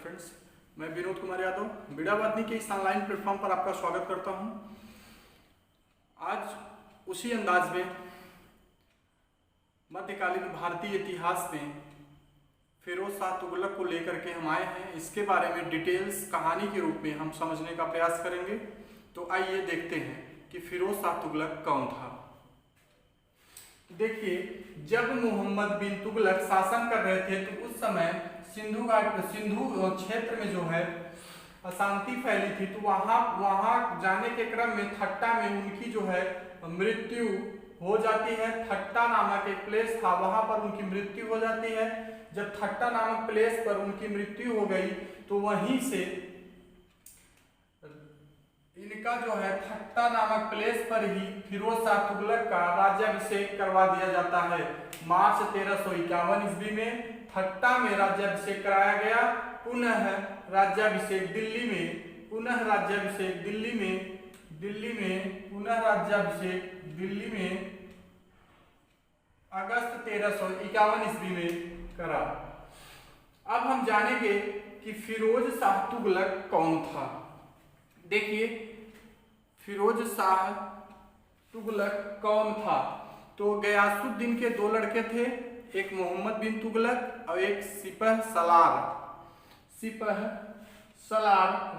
Friends, मैं विनोद कुमार यादव बीड़ावादनी के इस ऑनलाइन प्लेटफॉर्म पर आपका स्वागत करता हूं। आज उसी अंदाज में मध्यकालीन भारतीय इतिहास में फिरोज शाह तुगलक को लेकर के हम आए हैं। इसके बारे में डिटेल्स कहानी के रूप में हम समझने का प्रयास करेंगे। तो आइए देखते हैं कि फिरोज शाह तुगलक कौन था। देखिए, जब मोहम्मद बिन तुगलक शासन कर रहे थे तो उस समय सिंधु क्षेत्र में जो है अशांति फैली थी। तो वहां जाने के क्रम में थट्टा में उनकी जो है मृत्यु हो जाती है। थट्टा नामक एक प्लेस था, वहां पर उनकी मृत्यु हो जाती है। जब थट्टा नामक प्लेस पर उनकी मृत्यु हो गई तो वहीं से इनका जो है थट्टा नामक प्लेस पर ही फिरोज शाह तुगलक का राज्याभिषेक करवा दिया जाता है। मार्च 1351 ईस्वी में थट्टा में राज्याभिषेक कराया गया। पुनः राज्याभिषेक दिल्ली में, पुनः राज्याभिषेक दिल्ली में अगस्त 1351 ईस्वी में करा। अब हम जानेंगे कि फिरोज शाह तुगलक कौन था। देखिए, फिरोज शाह तुगलक कौन था। तो गयासुद्दीन के दो लड़के थे, एक मोहम्मद बिन तुगलक और एक सिपह सलार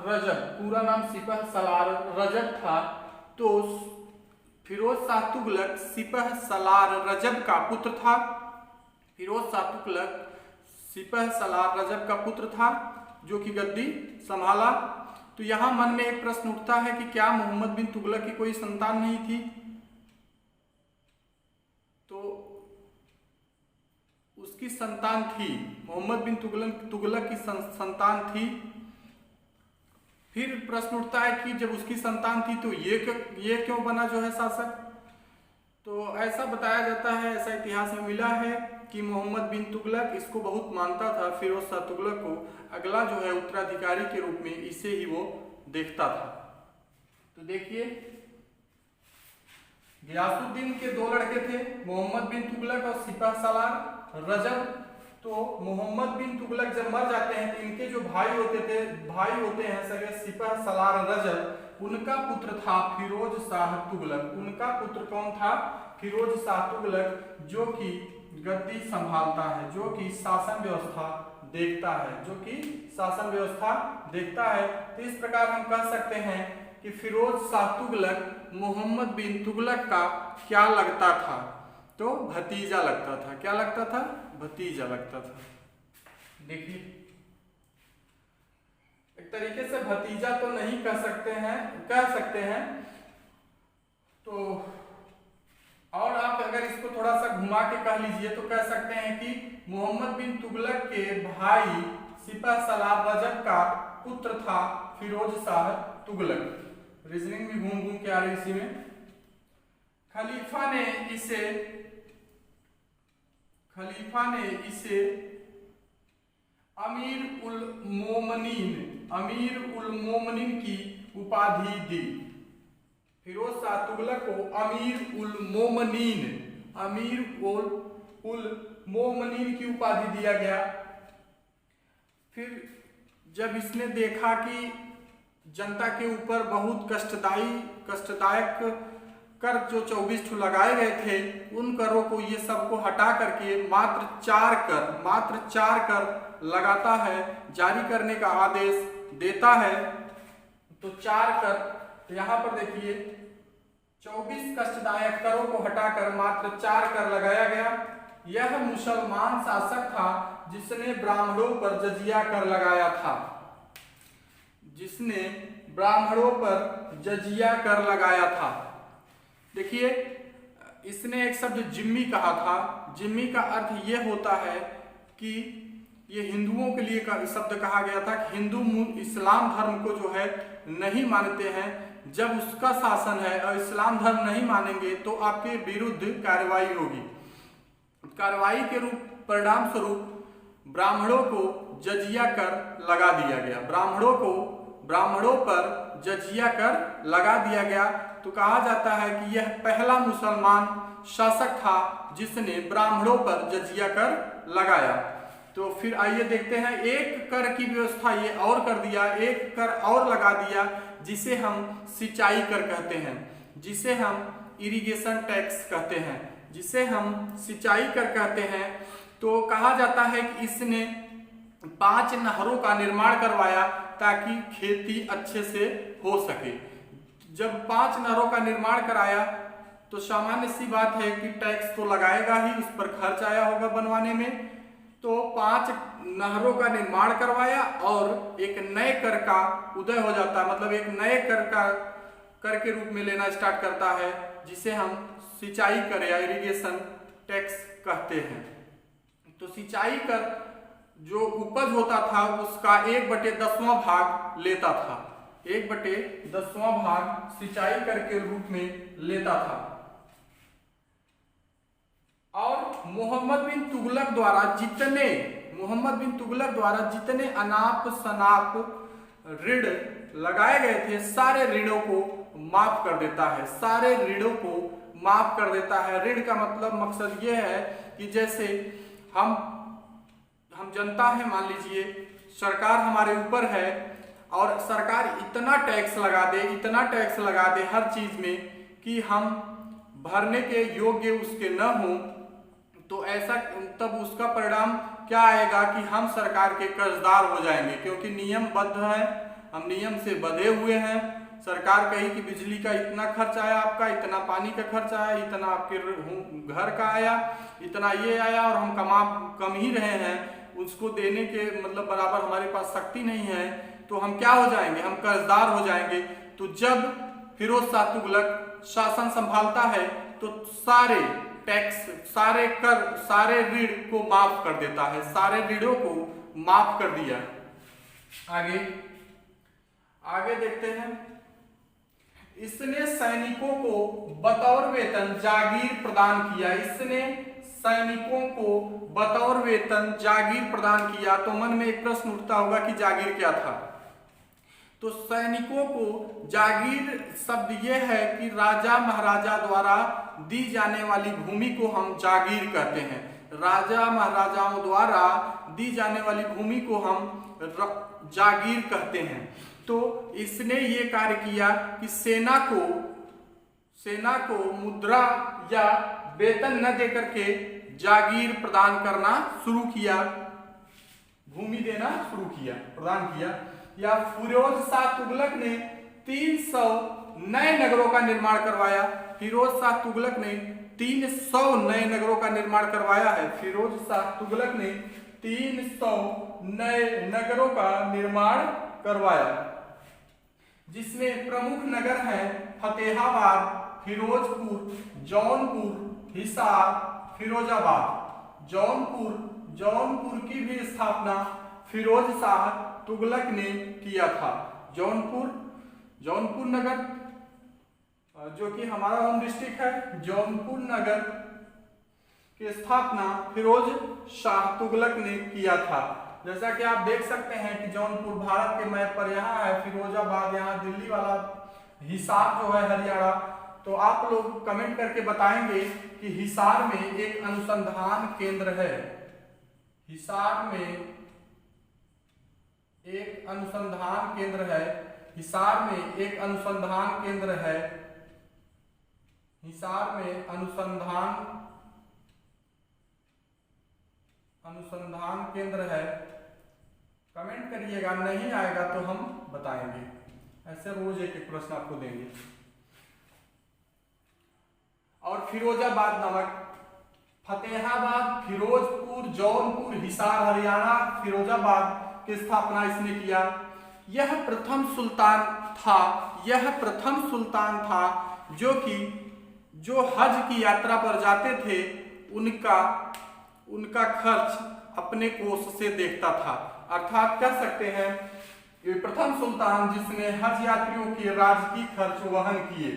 रजब। पूरा नाम सिपह सलार रजब था। तो फिरोज शाह तुगलक सिपह सलार रजब का पुत्र था। फिरोज शाह तुगलक सिपह सलार रजब का पुत्र था जो कि गद्दी संभाला। तो यहां मन में एक प्रश्न उठता है कि क्या मोहम्मद बिन तुगलक की कोई संतान नहीं थी। तो उसकी संतान थी, मोहम्मद बिन तुगलक की संतान थी। फिर प्रश्न उठता है कि जब उसकी संतान थी तो ये क्यों बना जो है शासक। तो ऐसा बताया जाता है, ऐसा इतिहास में मिला है कि मोहम्मद बिन तुगलक इसको बहुत मानता था, फिरोज शाह तुगलक को अगला जो है उत्तराधिकारी के रूप में इसे ही वो देखता था। तो देखिए, गयासुद्दीन के दो लड़के थे, मोहम्मद बिन तुगलक और सिपह सलार रजब। तो मोहम्मद बिन तुगलक जब मर जाते हैं तो इनके जो भाई होते हैं सगे सिपह सलार रजब, उनका पुत्र था फिरोज शाह तुगलक। उनका पुत्र कौन था? फिरोज शाह तुगलक, जो कि गद्दी संभालता है, जो कि शासन व्यवस्था देखता है। तो इस प्रकार हम कह सकते हैं कि फिरोज शाह तुगलक मोहम्मद बिन तुगलक का क्या लगता था? तो भतीजा लगता था। क्या लगता था? भतीजा लगता था। देखिए, एक तरीके से भतीजा तो नहीं कह सकते हैं। तो और आप अगर इसको थोड़ा सा घुमा के कह लीजिए तो कह सकते हैं कि मोहम्मद बिन तुगलक के भाई सिपह सलार रजब का पुत्र था फिरोज शाह तुगलक। रीजनिंग भी घूम घूम के आ रही इसी में। खलीफा ने इसे अमीर उल मोमनीन की उपाधि दी। फिरोज शाह तुगलक को अमीर उल मोमनीन की उपाधि दिया गया। फिर जब इसने देखा कि जनता के ऊपर बहुत कष्टदायक कर जो 24 लगाए गए थे, उन करों को ये सबको हटा करके मात्र चार कर लगाता है, जारी करने का आदेश देता है। तो 4 कर, यहाँ पर देखिए 24 कष्टदायक करों को हटाकर मात्र 4 कर लगाया गया। यह मुसलमान शासक था जिसने ब्राह्मणों पर जजिया कर लगाया था। देखिए, इसने एक शब्द जिम्मी कहा था। जिम्मी का अर्थ यह होता है कि ये हिंदुओं के लिए शब्द कहा गया था कि हिंदू इस्लाम धर्म को जो है नहीं मानते हैं। जब उसका शासन है और इस्लाम धर्म नहीं मानेंगे तो आपके विरुद्ध कार्रवाई होगी। कार्रवाई के परिणाम स्वरूप ब्राह्मणों को जजिया कर लगा दिया गया। ब्राह्मणों पर जजिया कर लगा दिया गया। तो कहा जाता है कि यह पहला मुसलमान शासक था जिसने ब्राह्मणों पर जजिया कर लगाया। तो फिर आइए देखते हैं, एक कर की व्यवस्था ये और कर दिया, एक कर और लगा दिया, जिसे हम सिंचाई कर कहते हैं, जिसे हम इरिगेशन टैक्स कहते हैं, जिसे हम सिंचाई कर कहते हैं। तो कहा जाता है कि इसने 5 नहरों का निर्माण करवाया ताकि खेती अच्छे से हो सके। जब 5 नहरों का निर्माण कराया तो सामान्य सी बात है कि टैक्स तो लगाएगा ही, उस पर खर्च आया होगा बनवाने में। तो 5 नहरों का निर्माण करवाया और एक नए कर का उदय हो जाता है, मतलब एक नए कर के रूप में लेना स्टार्ट करता है, जिसे हम सिंचाई कर या इरिगेशन टैक्स कहते हैं। तो सिंचाई कर जो उपज होता था उसका 1/10वां भाग लेता था, 1/10वां भाग सिंचाई कर के रूप में लेता था। और मोहम्मद बिन तुगलक द्वारा जितने अनाप शनाप ऋण लगाए गए थे, सारे ऋणों को माफ कर देता है, सारे ऋणों को माफ कर देता है। ऋण का मतलब मकसद ये है कि जैसे हम जनता है, मान लीजिए सरकार हमारे ऊपर है और सरकार इतना टैक्स लगा दे हर चीज में कि हम भरने के योग्य उसके न हो, तो ऐसा तब उसका परिणाम क्या आएगा कि हम सरकार के कर्जदार हो जाएंगे, क्योंकि नियमबद्ध है, हम नियम से बंधे हुए हैं। सरकार कही कि बिजली का इतना खर्च आया आपका, इतना पानी का खर्च आया, इतना आपके घर का आया, इतना ये आया, और हम कम ही रहे हैं, उसको देने के मतलब बराबर हमारे पास शक्ति नहीं है, तो हम क्या हो जाएंगे, हम कर्जदार हो जाएंगे। तो जब फिरोज शाह तुगलक शासन संभालता है तो सारे टैक्स, सारे कर, सारे ऋण को माफ कर देता है, सारे ऋणों को माफ कर दिया। आगे देखते हैं, इसने सैनिकों को बतौर वेतन जागीर प्रदान किया, इसने सैनिकों को बतौर वेतन जागीर प्रदान किया। तो मन में एक प्रश्न उठता होगा कि जागीर क्या था। तो सैनिकों को जागीर शब्द यह है कि राजा महाराजा द्वारा दी जाने वाली भूमि को हम जागीर कहते हैं, राजा महाराजाओं द्वारा दी जाने वाली भूमि को हम जागीर कहते हैं। तो इसने ये कार्य किया कि सेना को मुद्रा या वेतन न देकर के जागीर प्रदान करना शुरू किया, भूमि देना शुरू किया, प्रदान किया। या फिरोज शाह तुगलक ने 300 नए नगरों का निर्माण करवाया, फिरोज शाह तुगलक ने 300 नए नगरों का निर्माण करवाया है, फिरोज शाह तुगलक ने 300 नए नगरों का निर्माण करवाया, जिसमें प्रमुख नगर हैं फतेहाबाद, फिरोजपुर, जौनपुर, हिसार, फिरोजाबाद। जौनपुर की भी स्थापना फिरोज शाह तुगलक ने किया था। जौनपुर नगर जो कि हमारा होम डिस्ट्रिक्ट है, जौनपुर नगर की स्थापना फिरोज शाह तुगलक ने किया था। जैसा कि आप देख सकते हैं कि जौनपुर भारत के मैप पर यहाँ है, फिरोजाबाद यहाँ दिल्ली वाला, हिसार जो है हरियाणा। तो आप लोग कमेंट करके बताएंगे कि हिसार में एक अनुसंधान केंद्र है, हिसार में एक अनुसंधान केंद्र है, हिसार में एक अनुसंधान केंद्र है, हिसार में अनुसंधान केंद्र है। कमेंट करिएगा, नहीं आएगा तो हम बताएंगे, ऐसे रोज एक एक प्रश्न आपको देंगे। और फिरोजाबाद नमक, फतेहाबाद, फिरोजपुर, जौनपुर, हिसार हरियाणा, फिरोजाबाद की स्थापना इसने किया। यह प्रथम सुल्तान था जो हज की यात्रा पर जाते थे, उनका खर्च अपने कोष से देखता था। अर्थात कह सकते हैं ये प्रथम सुल्तान जिसने हज यात्रियों के राजकीय खर्च वहन किए।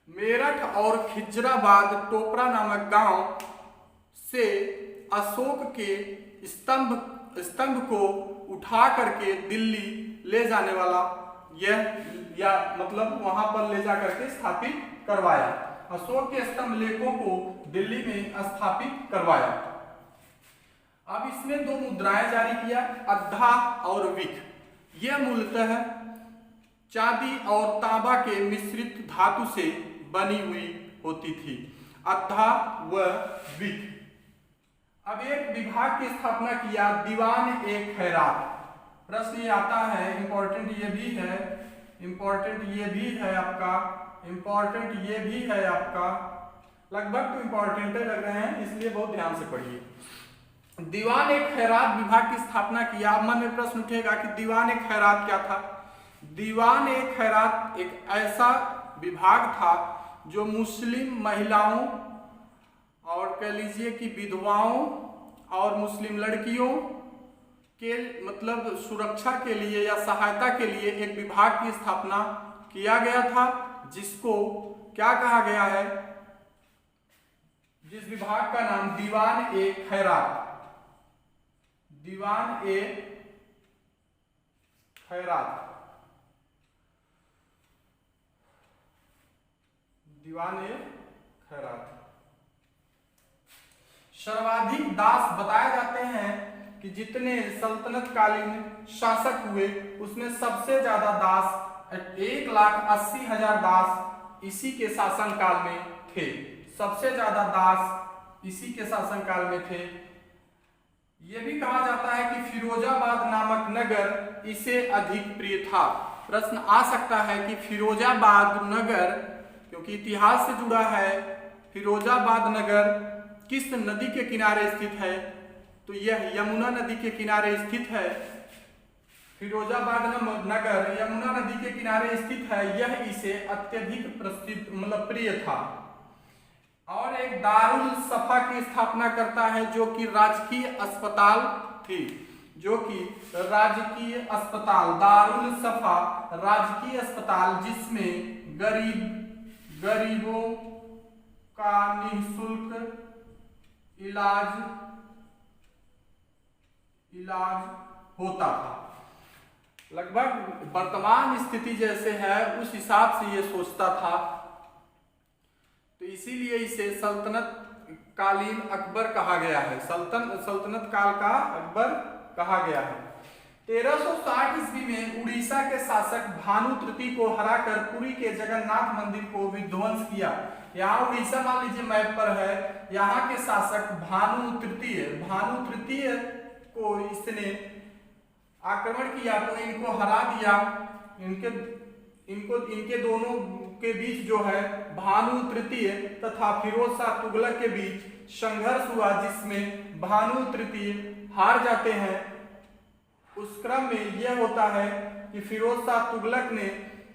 मेरठ और खिजराबाद टोपरा नामक गांव से अशोक के स्तंभ को उठा करके दिल्ली ले जाने वाला मतलब वहां पर ले जा करके स्थापित करवाया। अशोक के स्तंभ लेखों को दिल्ली में स्थापित करवाया। अब इसने दो मुद्राएं जारी किया, अद्धा और विक। यह मूलतः चांदी और तांबा के मिश्रित धातु से बनी हुई होती थी, अद्धा व विक। अब एक विभाग की स्थापना किया, दीवान ए खैरात। प्रश्न ये आता है, इंपॉर्टेंट ये भी है, इंपॉर्टेंट ये भी है आपका, इंपॉर्टेंट ये भी है आपका, लगभग तो इंपॉर्टेंट लग रहे हैं, इसलिए बहुत ध्यान से पढ़िए। दीवान ए खैरात विभाग की स्थापना किया। अब मन में प्रश्न उठेगा कि दीवान ए खैरात क्या था। दीवान ए खैरात एक ऐसा विभाग था जो मुस्लिम महिलाओं और कह लीजिए कि विधवाओं और मुस्लिम लड़कियों के मतलब सुरक्षा के लिए या सहायता के लिए एक विभाग की स्थापना किया गया था, जिसको क्या कहा गया है, जिस विभाग का नाम दीवान ए खैरात, दीवान ए खैरात, दीवान ए खैरात। सर्वाधिक दास बताए जाते हैं कि जितने सल्तनत कालीन शासक हुए उसमें सबसे ज्यादा दास 1,80,000 दास इसी के शासनकाल में थे। सबसे ज्यादा दास इसी के शासनकाल में थे। यह भी कहा जाता है कि फिरोजाबाद नामक नगर इसे अधिक प्रिय था। प्रश्न आ सकता है कि फिरोजाबाद नगर, क्योंकि इतिहास से जुड़ा है, फिरोजाबाद नगर किस नदी के किनारे स्थित है, तो यह यमुना नदी के किनारे स्थित है। फिरोजाबाद नगर यमुना नदी के किनारे स्थित है। यह इसे अत्यधिक प्रसिद्ध मतलब प्रिय था। और एक दारुल सफा की स्थापना करता है, जो कि राजकीय अस्पताल थी, जो कि राजकीय अस्पताल, दारुल सफा राजकीय अस्पताल, जिसमें गरीबों का निःशुल्क इलाज होता था। लगभग वर्तमान स्थिति जैसे है उस हिसाब से ये सोचता था, तो इसीलिए इसे सल्तनत कालीन अकबर कहा गया है, सल्तनत काल का अकबर कहा गया है। 1360 ईस्वी में उड़ीसा के शासक भानु तृतीय को हराकर पुरी के जगन्नाथ मंदिर को विध्वंस किया। यहाँ उड़ीसा मान लीजिए मैप पर है, यहाँ के शासक भानु तृतीय को इसने आक्रमण किया तो इनको हरा दिया। इनके दोनों के बीच जो है भानु तृतीय तथा फिरोज शाह तुगलक के बीच संघर्ष हुआ, जिसमें भानु तृतीय हार जाते हैं। उस क्रम में यह होता है कि फिरोज शाह तुगलक ने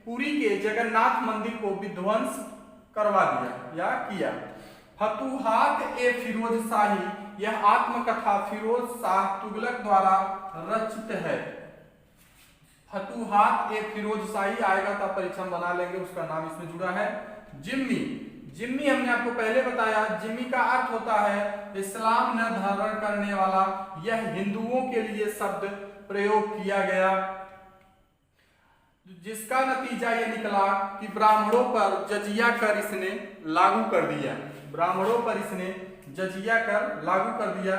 पुरी के जगन्नाथ मंदिर को विध्वंस करवा दिया या किया। फतुहात ए फिरोज शाही, यह आत्मकथा फिरोज शाह तुगलक द्वारा रचित है। फतुहात ए फिरोज शाही आएगा तो परीक्षा में बना लेंगे, उसका नाम इसमें जुड़ा है जिम्मी। जिम्मी हमने आपको पहले बताया, जिम्मी का अर्थ होता है इस्लाम न धारण करने वाला। यह हिंदुओं के लिए शब्द प्रयोग किया गया, जिसका नतीजा ये निकला कि ब्राह्मणों पर जजिया कर इसने लागू कर दिया, ब्राह्मणों पर इसने जजिया कर लागू कर दिया।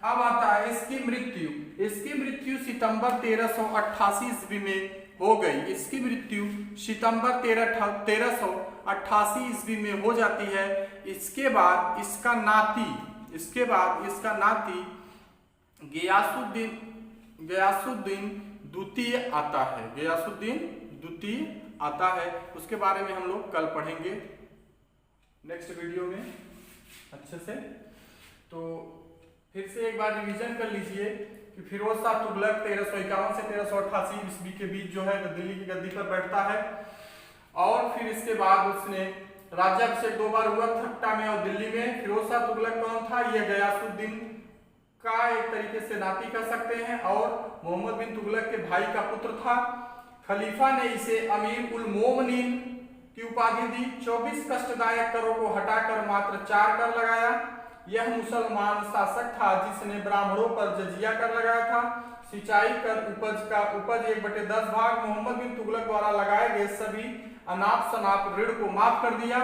अब आता है इसकी मृत्यु। इसकी मृत्यु सितंबर 1388 ईस्वी में हो गई। इसकी मृत्यु सितंबर 1388 ईस्वी में हो जाती है। इसके बाद इसका नाती गयासुद्दीन द्वितीय आता है। गयासुद्दीन द्वितीय आता है, उसके बारे में हम लोग कल पढ़ेंगे नेक्स्ट वीडियो में अच्छे से। तो फिर से एक बार रिवीजन कर लीजिए कि फिरोज शाह तुगलक 1351 से 1388 ईस्वी के बीच जो है दिल्ली की गद्दी पर बैठता है, और फिर इसके बाद उसने राज्याभिषेक 2 बार हुआ, ठट्टा में और दिल्ली में। फिरोज शाह तुगलक कौन था? यह गयासुद्दीन का एक तरीके से नाती कह सकते हैं और मोहम्मद बिन तुगलक के भाई का पुत्र था। खलीफा ने इसे अमीर उल मोमिनीन की उपाधि दी। 24 कष्टदायक करों को हटाकर मात्र 4 कर लगाया। यह मुसलमान शासक था जिसने ब्राह्मणों पर जजिया कर लगाया था। सिंचाई कर उपज 1/10 भाग मोहम्मद बिन तुगलक द्वारा लगाए गए सभी अनाप शनाप ऋण को माफ कर दिया।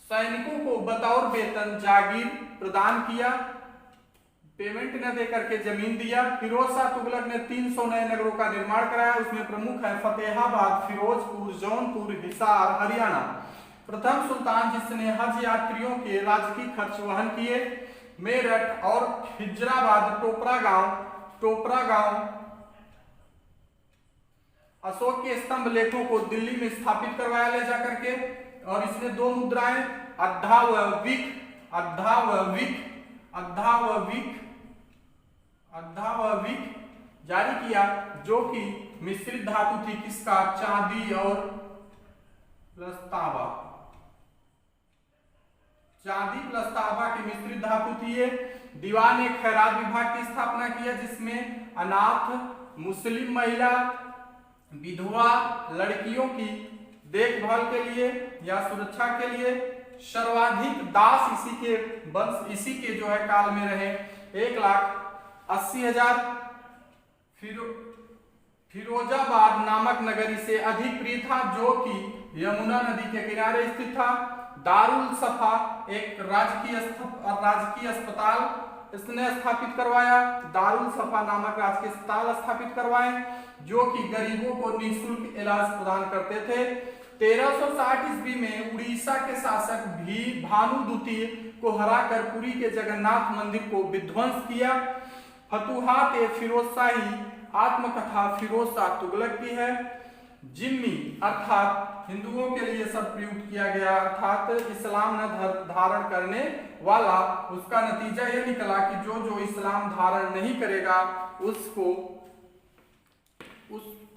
सैनिकों को बतौर वेतन जागीर प्रदान किया। पेमेंट न दे करके जमीन दिया। फिरोज शाह तुगलक ने 300 नए नगरों का निर्माण कराया। उसमें प्रमुख है फतेहाबाद, फिरोजपुर, जौनपुर, हिसार, हरियाणा। प्रथम सुल्तान जिसने हज यात्रियों के राजकीय खर्च वहन किए। मेरठ और खिजराबाद, टोपरा गांव अशोक के स्तंभ लेखों को दिल्ली में स्थापित करवाया ले जाकर के। और इसने 2 मुद्राएं अद्धा व विक जारी किया, जो कि मिश्रित धातु थी। किसका? चांदी और प्लस तांबा। चांदी प्लस तांबा की मिश्रित धातु थी ये। दीवान ने खैरात विभाग की स्थापना किया, जिसमें अनाथ, मुस्लिम महिला, विधवा लड़कियों की देखभाल के लिए या सुरक्षा के लिए सर्वाधिक दास इसी के जो है काल में रहे। 1,80,000। फिरोजाबाद नामक नगरी से अधिक प्रिय था, जो कि यमुना नदी के किनारे स्थित था। दारुल सफा एक राजकीय अस्पताल इसने स्थापित करवाया। दारुल सफा नामक राजकीय अस्पताल स्थापित करवाए, जो कि गरीबों को निःशुल्क इलाज प्रदान करते थे। 1360 ईस्वी में उड़ीसा के शासक भी भानु द्वितीय को हराकर पुरी के जगन्नाथ मंदिर को विध्वंस किया। फतुहात फिरोजशाही आत्मकथा फिरोज शाह तुगलक की है। जिम्मी अर्थात हिंदुओं के लिए सब प्रयुक्त किया गया, अर्थात इस्लाम न धारण करने वाला। उसका नतीजा यह निकला कि जो इस्लाम धारण नहीं करेगा उस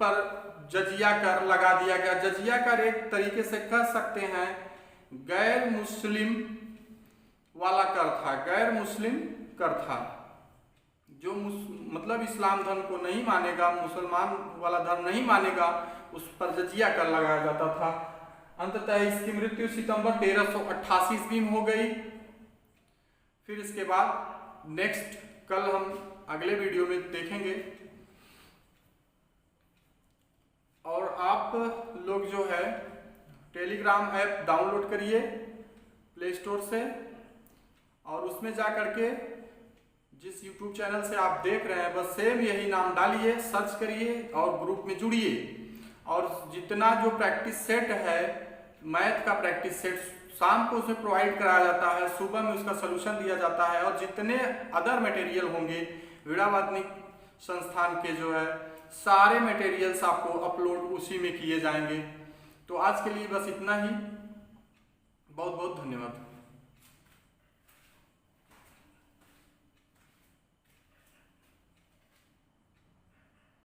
पर जजिया कर लगा दिया गया। जजिया कर एक तरीके से कह सकते हैं गैर मुस्लिम वाला कर था। गैर मुस्लिम कर था, जो मतलब इस्लाम धर्म को नहीं मानेगा, मुसलमान वाला धर्म नहीं मानेगा, उस पर जजिया कर लगाया जाता था। अंततः इसकी मृत्यु सितंबर 1388 ईस्वी में हो गई। फिर इसके बाद नेक्स्ट कल हम अगले वीडियो में देखेंगे। और आप लोग जो है टेलीग्राम ऐप डाउनलोड करिए प्ले स्टोर से, और उसमें जा करके जिस यूट्यूब चैनल से आप देख रहे हैं बस सेम यही नाम डालिए, सर्च करिए और ग्रुप में जुड़िए। और जितना जो प्रैक्टिस सेट है, मैथ का प्रैक्टिस सेट शाम को उसे प्रोवाइड कराया जाता है, सुबह में उसका सलूशन दिया जाता है। और जितने अदर मटेरियल होंगे वीणावादनिक संस्थान के जो है सारे मटेरियल्स आपको अपलोड उसी में किए जाएंगे। तो आज के लिए बस इतना ही। बहुत बहुत धन्यवाद।